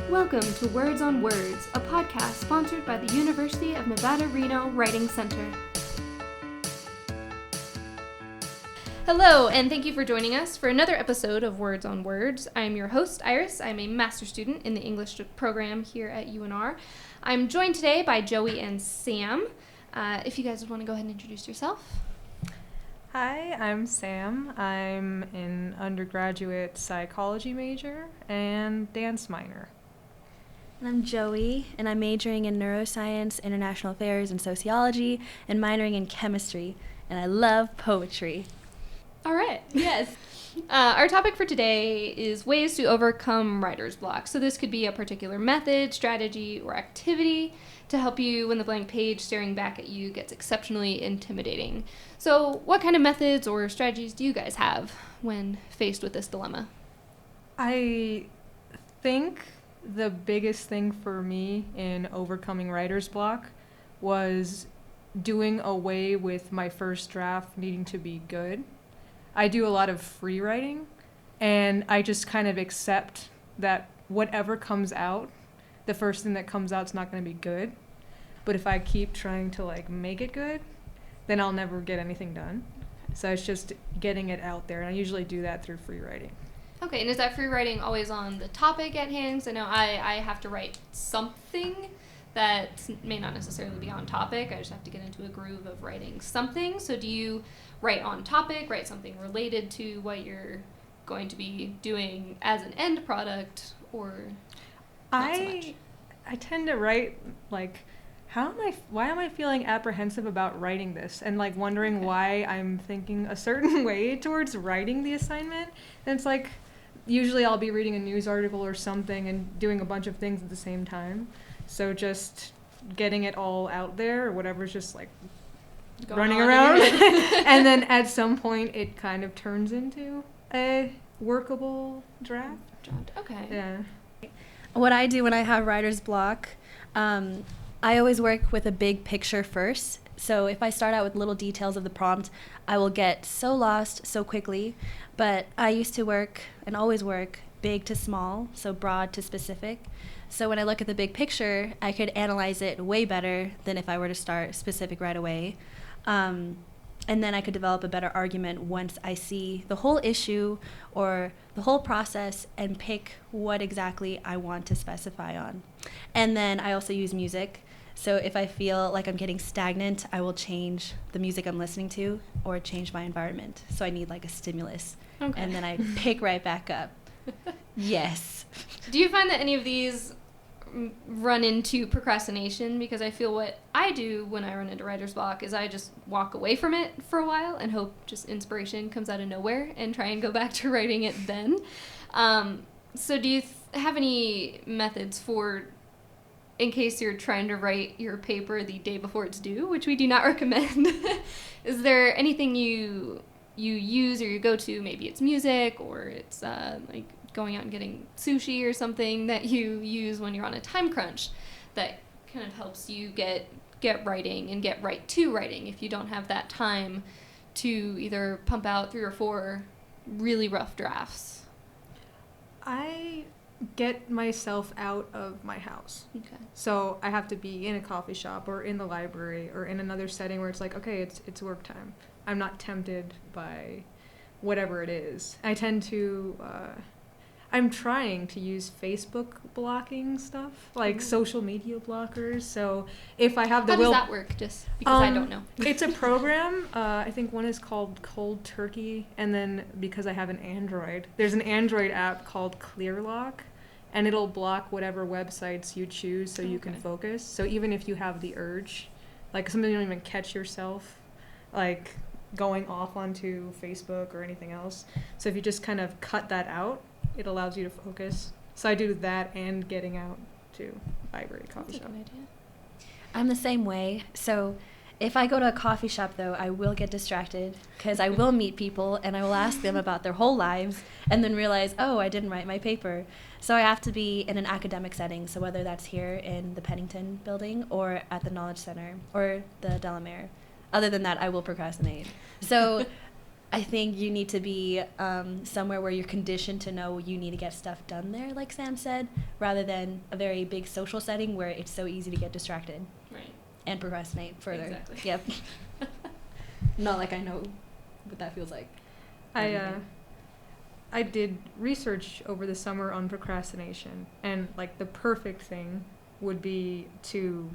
Welcome to Words on Words, a podcast sponsored by the University of Nevada, Reno Writing Center. Hello, and thank you for joining us for another episode of Words on Words. I'm your host, Iris. I'm a master's student in the English program here at UNR. I'm joined today by Joey and Sam. If you guys would want to go ahead and introduce yourself. Hi, I'm Sam. I'm an undergraduate psychology major and dance minor. And I'm Joey, and I'm majoring in neuroscience, international affairs, and sociology, and minoring in chemistry, and I love poetry. All right, yes. Our topic for today is ways to overcome writer's block. So this could be a particular method, strategy, or activity to help you when the blank page staring back at you gets exceptionally intimidating. So what kind of methods or strategies do you guys have when faced with this dilemma? I think the biggest thing for me in overcoming writer's block was doing away with my first draft needing to be good. I do a lot of free writing, and I just kind of accept that whatever comes out, the first thing that comes out is not going to be good. But if I keep trying to make it good, then I'll never get anything done. So it's just getting it out there, and I usually do that through free writing. Okay, and is that free writing always on the topic at hand? So I know I have to write something that may not necessarily be on topic. I just have to get into a groove of writing something. So do you write on topic, write something related to what you're going to be doing as an end product, or not so much? I tend to write why am I feeling apprehensive about writing this, and wondering why I'm thinking a certain way towards writing the assignment. And it's usually I'll be reading a news article or something and doing a bunch of things at the same time. So just getting it all out there or whatever's just running around. And then at some point it kind of turns into a workable draft. Okay. Yeah. What I do when I have writer's block, I always work with a big picture first. So if I start out with little details of the prompt, I will get so lost so quickly. But I used to work and always work big to small, so broad to specific. So when I look at the big picture, I could analyze it way better than if I were to start specific right away. And then I could develop a better argument once I see the whole issue or the whole process and pick what exactly I want to specify on. And then I also use music. So if I feel like I'm getting stagnant, I will change the music I'm listening to or change my environment. So I need a stimulus. Okay. And then I pick right back up. Yes. Do you find that any of these run into procrastination? Because I feel what I do when I run into writer's block is I just walk away from it for a while and hope just inspiration comes out of nowhere and try and go back to writing it then. So do you have any methods for, in case you're trying to write your paper the day before it's due, which we do not recommend, is there anything you use or you go to? Maybe it's music, or it's going out and getting sushi or something that you use when you're on a time crunch that kind of helps you get writing and get right to writing if you don't have that time to either pump out 3 or 4 really rough drafts. I get myself out of my house. Okay. So I have to be in a coffee shop or in the library or in another setting where it's okay, it's work time. I'm not tempted by whatever it is. I tend to, I'm trying to use Facebook blocking stuff, social media blockers. So if I have the How does that work? Just because I don't know. It's a program. I think one is called Cold Turkey. And then because I have an Android, there's an Android app called ClearLock. And it'll block whatever websites you choose so you can focus. So even if you have the urge, sometimes you don't even catch yourself, going off onto Facebook or anything else. So if you just kind of cut that out, it allows you to focus. So I do that and getting out to library, coffee shop. That's a good idea. I'm the same way. So if I go to a coffee shop, though, I will get distracted because I will meet people and I will ask them about their whole lives and then realize, oh, I didn't write my paper. So I have to be in an academic setting. So whether that's here in the Pennington building or at the Knowledge Center or the Delamere. Other than that, I will procrastinate. So I think you need to be somewhere where you're conditioned to know you need to get stuff done there, like Sam said, rather than a very big social setting where it's so easy to get distracted. Right. And procrastinate further. Exactly. Yep. Not like I know what that feels like. I did research over the summer on procrastination, and like the perfect thing would be to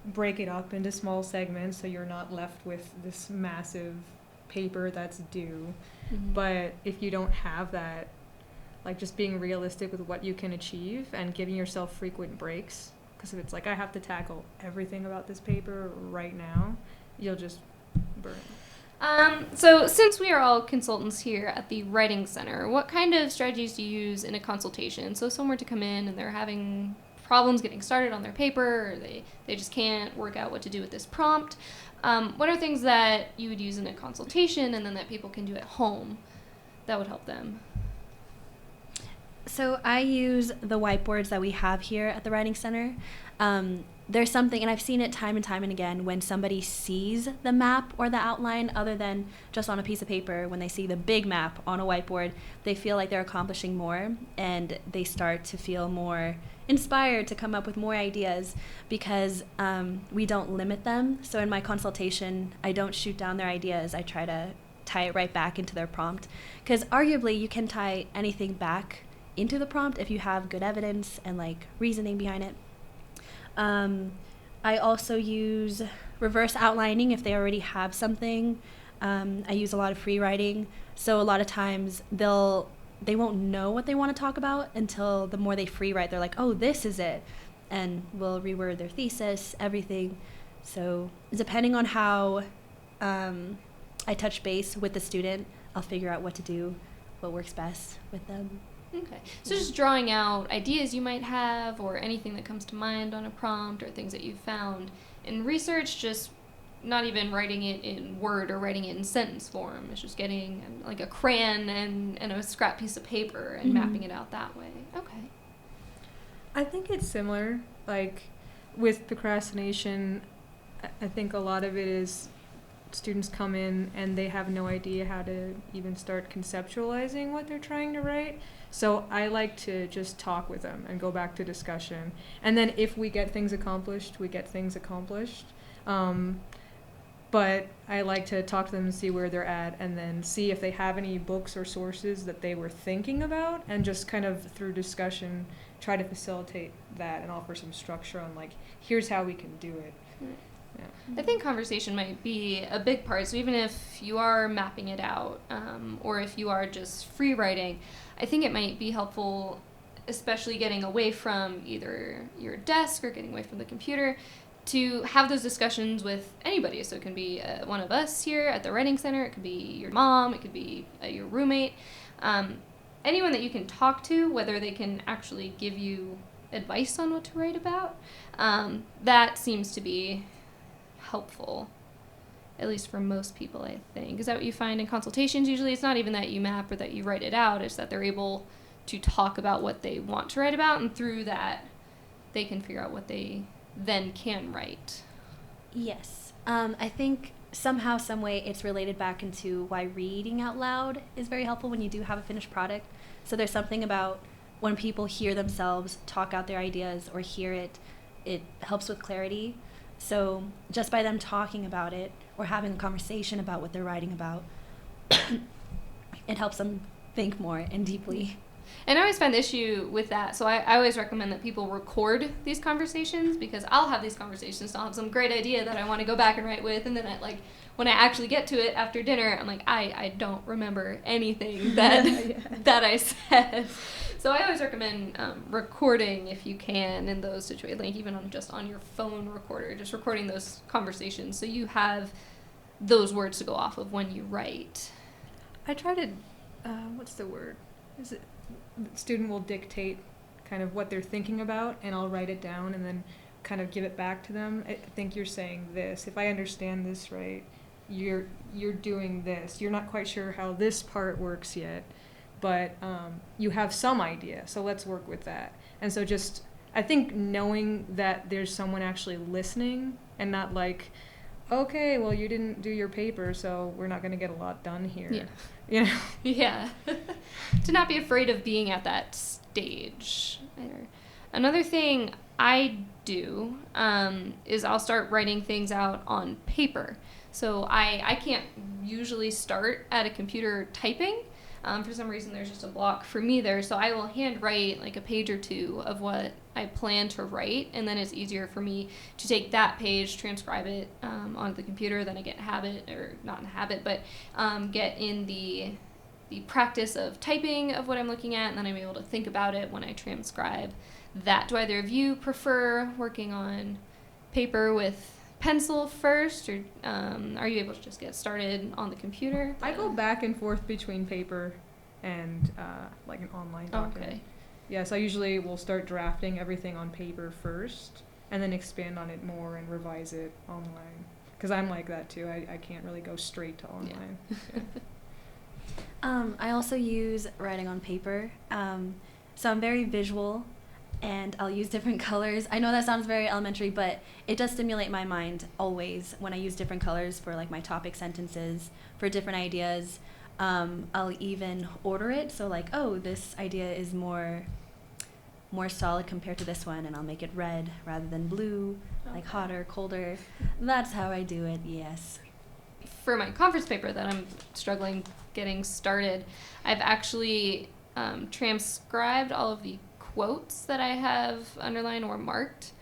break it up into small segments so you're not left with this massive paper that's due. Mm-hmm. But if you don't have that, like just being realistic with what you can achieve and giving yourself frequent breaks, because if it's like I have to tackle everything about this paper right now, you'll just burn. So since we are all consultants here at the Writing Center, what kind of strategies do you use in a consultation? So someone to come in and they're having problems getting started on their paper, or they just can't work out what to do with this prompt. What are things that you would use in a consultation and then that people can do at home that would help them? So I use the whiteboards that we have here at the Writing Center. There's something, and I've seen it time and again, when somebody sees the map or the outline other than just on a piece of paper, when they see the big map on a whiteboard, they feel like they're accomplishing more, and they start to feel more inspired to come up with more ideas because we don't limit them. So in my consultation, I don't shoot down their ideas. I try to tie it right back into their prompt, because arguably you can tie anything back into the prompt if you have good evidence and like reasoning behind it. I also use reverse outlining if they already have something. I use a lot of free writing, so a lot of times they won't know what they want to talk about until the more they free write, they're like, oh, this is it, and we'll reword their thesis, everything. So depending on how I touch base with the student, I'll figure out what to do, what works best with them. Okay. So just drawing out ideas you might have or anything that comes to mind on a prompt or things that you've found in research, just not even writing it in Word or writing it in sentence form. It's just getting like a crayon and a scrap piece of paper and mapping it out that way. Okay. I think it's similar. Like with procrastination, I think a lot of it is students come in and they have no idea how to even start conceptualizing what they're trying to write. So I like to just talk with them and go back to discussion. And then if we get things accomplished, we get things accomplished. But I like to talk to them and see where they're at, and then see if they have any books or sources that they were thinking about, and just kind of through discussion try to facilitate that and offer some structure on like, here's how we can do it. Yeah. I think conversation might be a big part. So even if you are mapping it out, or if you are just free writing, I think it might be helpful, especially getting away from either your desk or getting away from the computer, to have those discussions with anybody. So it can be one of us here at the Writing Center, it could be your mom, it could be your roommate, anyone that you can talk to, whether they can actually give you advice on what to write about. That seems to be helpful, at least for most people, I think. Is that what you find in consultations? Usually it's not even that you map or that you write it out, it's that they're able to talk about what they want to write about, and through that they can figure out what they then can write. Yes. I think somehow, some way, it's related back into why reading out loud is very helpful when you do have a finished product. So there's something about when people hear themselves talk out their ideas or hear it, it helps with clarity. So just by them talking about it or having a conversation about what they're writing about, it helps them think more and deeply. And I always find the issue with that, so I always recommend that people record these conversations, because I'll have these conversations and I'll have some great idea that I want to go back and write with, and then when I actually get to it after dinner, I'm like, I don't remember anything that that I said. So I always recommend recording if you can in those situations, like even on your phone recorder, just recording those conversations so you have those words to go off of when you write. I try to, what's the word? The student will dictate kind of what they're thinking about, and I'll write it down and then kind of give it back to them. I think you're saying this. If I understand this right, you're doing this. You're not quite sure how this part works yet, but you have some idea, so let's work with that. And so just, I think knowing that there's someone actually listening and not like, okay, well, you didn't do your paper, so we're not going to get a lot done here. Yeah. You know? Yeah. To not be afraid of being at that stage. Another thing I do is I'll start writing things out on paper. So I can't usually start at a computer typing. For some reason, there's just a block for me there. So I will handwrite like a page or two of what I plan to write, and then it's easier for me to take that page, transcribe it onto the computer. Then I get habit, or not in the habit, but get in the practice of typing of what I'm looking at, and then I'm able to think about it when I transcribe that. Do either of you prefer working on paper with pencil first, or are you able to just get started on the computer? I go back and forth between paper and like an online document. Okay. Yes, I usually will start drafting everything on paper first and then expand on it more and revise it online. Because I'm like that too. I can't really go straight to online. Yeah. I also use writing on paper. So I'm very visual, and I'll use different colors. I know that sounds very elementary, but it does stimulate my mind always when I use different colors for like my topic sentences, for different ideas. I'll even order it. So like, oh, this idea is more solid compared to this one, and I'll make it red rather than blue, like hotter, colder. That's how I do it, yes. For my conference paper that I'm struggling getting started, I've actually transcribed all of the quotes that I have underlined or marked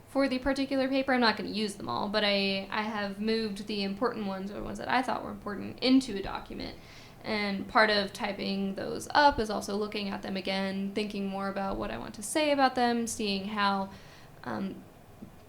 for the particular paper. I'm not going to use them all, but I have moved the important ones, or ones that I thought were important, into a document. And part of typing those up is also looking at them again, thinking more about what I want to say about them, seeing how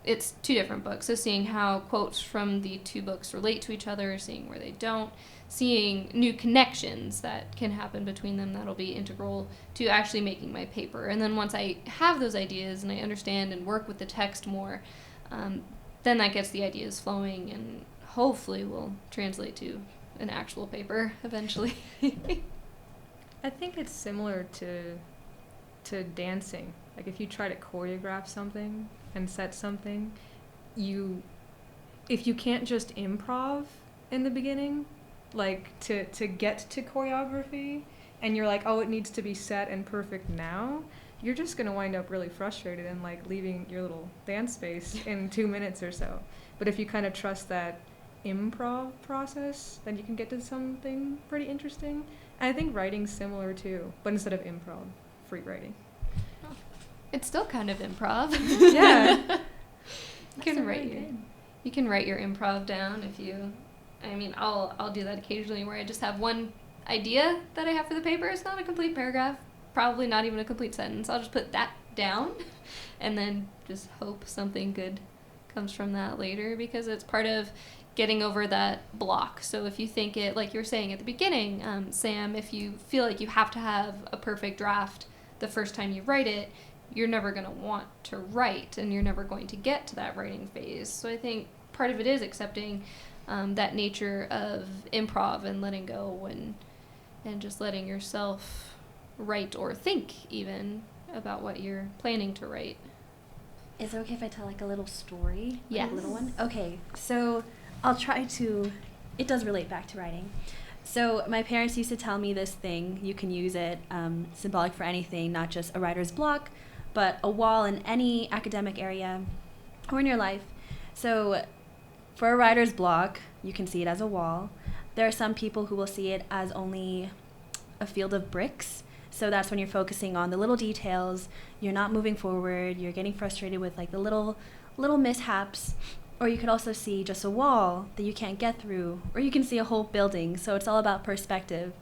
it's two different books, so seeing how quotes from the two books relate to each other, seeing where they don't, seeing new connections that can happen between them that'll be integral to actually making my paper. And then once I have those ideas and I understand and work with the text more, then that gets the ideas flowing and hopefully will translate to an actual paper eventually. I think it's similar to dancing. Like if you try to choreograph something and set something, if you can't just improv in the beginning, like to get to choreography, and you're like, oh, it needs to be set and perfect now, you're just going to wind up really frustrated and like leaving your little dance space in 2 minutes or so. But if you kind of trust that improv process, then you can get to something pretty interesting. And I think writing's similar too, but instead of improv, free writing. It's still kind of improv. Yeah. You can write your improv down if you. I mean, I'll do that occasionally where I just have one idea that I have for the paper. It's not a complete paragraph, probably not even a complete sentence. I'll just put that down and then just hope something good comes from that later, because it's part of getting over that block. So if you think it, like you were saying at the beginning, Sam, if you feel like you have to have a perfect draft the first time you write it, you're never going to want to write, and you're never going to get to that writing phase. So I think part of it is accepting that nature of improv and letting go and just letting yourself write or think even about what you're planning to write. Is it okay if I tell like a little story? Yes. Like a little one? Okay, so I'll try to, it does relate back to writing. So my parents used to tell me this thing, you can use it, symbolic for anything, not just a writer's block, but a wall in any academic area or in your life. So for a writer's block, you can see it as a wall. There are some people who will see it as only a field of bricks. So that's when you're focusing on the little details, you're not moving forward, you're getting frustrated with like the little mishaps. Or you could also see just a wall that you can't get through, or you can see a whole building. So it's all about perspective.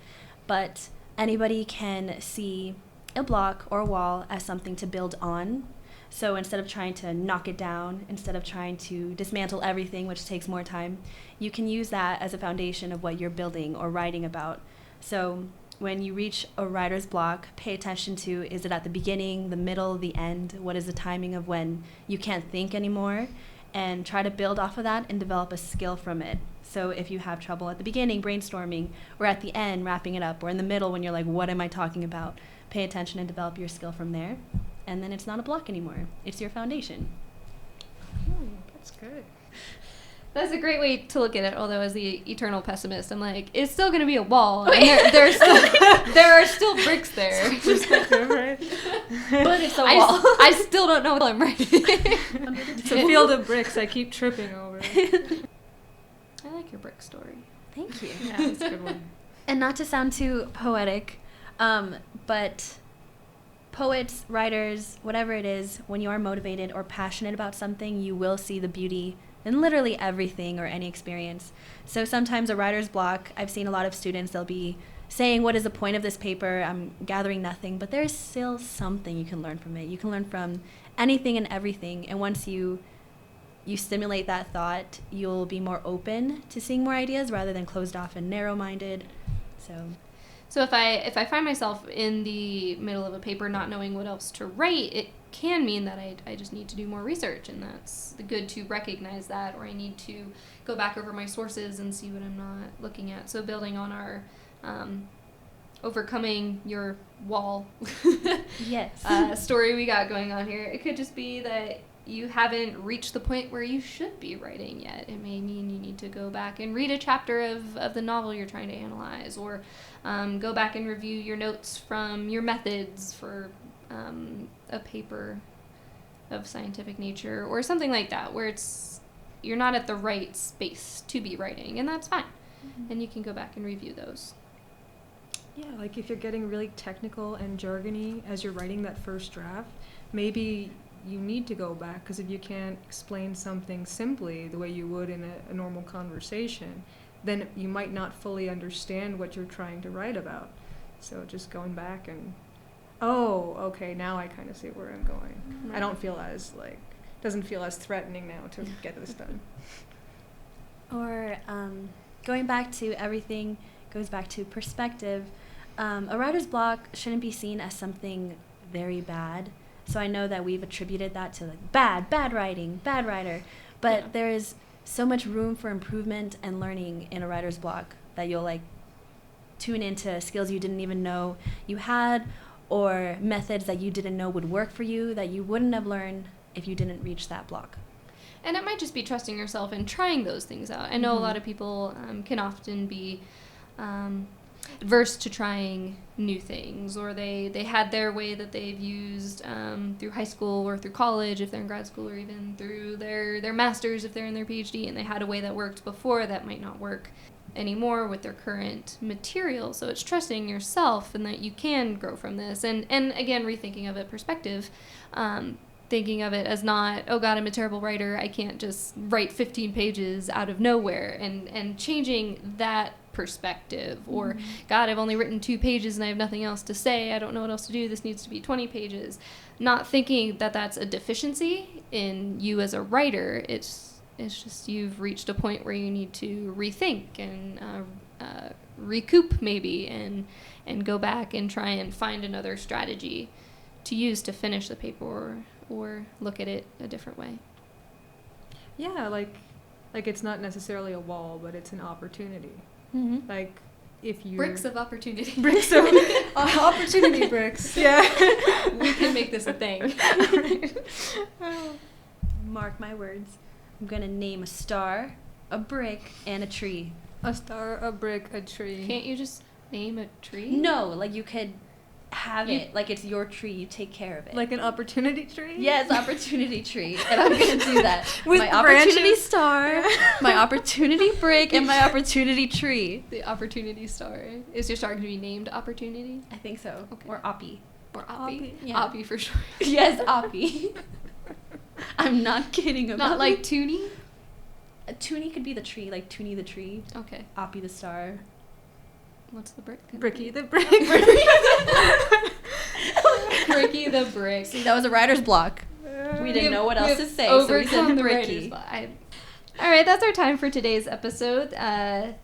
But anybody can see a block or a wall as something to build on. So instead of trying to knock it down, instead of trying to dismantle everything, which takes more time, you can use that as a foundation of what you're building or writing about. So when you reach a writer's block, pay attention to, is it at the beginning, the middle, the end? What is the timing of when you can't think anymore? And try to build off of that and develop a skill from it. So if you have trouble at the beginning brainstorming, or at the end wrapping it up, or in the middle when you're like, what am I talking about? Pay attention and develop your skill from there. And then it's not a block anymore. It's your foundation. That's good. That's a great way to look at it, although as the eternal pessimist, I'm like, it's still going to be a wall, and there are still bricks there. Right? But it's a wall. I still don't know what I'm writing. It's a field of bricks I keep tripping over. I like your brick story. Thank you. Yeah, it's a good one. And not to sound too poetic, but poets, writers, whatever it is, when you are motivated or passionate about something, you will see the beauty in literally everything or any experience. So sometimes a writer's block, I've seen a lot of students, they'll be saying, what is the point of this paper? I'm gathering nothing, but there's still something you can learn from it. You can learn from anything and everything. And once you stimulate that thought, you'll be more open to seeing more ideas rather than closed off and narrow-minded. So if I find myself in the middle of a paper not knowing what else to write, it can mean that I just need to do more research, and that's good to recognize that, or I need to go back over my sources and see what I'm not looking at. So building on our overcoming your wall Yes. story we got going on here, it could just be that you haven't reached the point where you should be writing yet. It may mean you need to go back and read a chapter of the novel you're trying to analyze, or go back and review your notes from your methods for a paper of scientific nature, or something like that, where you're not at the right space to be writing, and that's fine. Mm-hmm. And you can go back and review those. Yeah, like if you're getting really technical and jargony as you're writing that first draft, maybe you need to go back, because if you can't explain something simply the way you would in a normal conversation, then you might not fully understand what you're trying to write about. So just going back and, oh, okay, now I kind of see where I'm going. Right. I don't feel as, doesn't feel as threatening now to get this done. Or going back to everything goes back to perspective. A writer's block shouldn't be seen as something very bad. So I know that we've attributed that to bad writing, bad writer. But there is so much room for improvement and learning in a writer's block that you'll tune into skills you didn't even know you had, or methods that you didn't know would work for you that you wouldn't have learned if you didn't reach that block. And it might just be trusting yourself and trying those things out. I know a lot of people can often be adverse to trying new things, or they had their way that they've used through high school or through college if they're in grad school, or even through their master's if they're in their PhD, and they had a way that worked before that might not work anymore with their current material. So it's trusting yourself and that you can grow from this, and again, rethinking of it perspective, thinking of it as not, oh god, I'm a terrible writer, I can't just write 15 pages out of nowhere, and changing that perspective, or god, I've only written 2 pages and I have nothing else to say, I don't know what else to do, this needs to be 20 pages. Not thinking that that's a deficiency in you as a writer. It's just you've reached a point where you need to rethink and recoup maybe, and go back and try and find another strategy to use to finish the paper, or look at it a different way. Yeah, like it's not necessarily a wall, but it's an opportunity. Mm-hmm. Like if you Bricks of opportunity. bricks of opportunity bricks. Yeah, we can make this a thing. Mark my words. I'm gonna name a star, a brick, and a tree. A star, a brick, a tree. Can't you just name a tree? No, you could have it like it's your tree. You take care of it. Like an opportunity tree? Yes, opportunity tree. And I'm going to do that. With my branches? opportunity star, my opportunity brick, and my opportunity tree. The opportunity star. Is your star going to be named Opportunity? I think so. Okay. Or Oppie. Or Oppie? Yeah. Oppie for sure. Yes, Oppie. I'm not kidding about Not like Toonie? Toonie could be the tree, like Toonie the tree. Okay. Oppie the star. What's the brick? Bricky the brick. Bricky the brick. See, that was a writer's block. We didn't know what else to say, so we said Bricky. All right, that's our time for today's episode.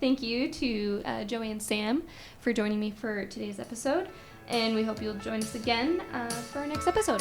Thank you to Joey and Sam for joining me for today's episode, and we hope you'll join us again for our next episode.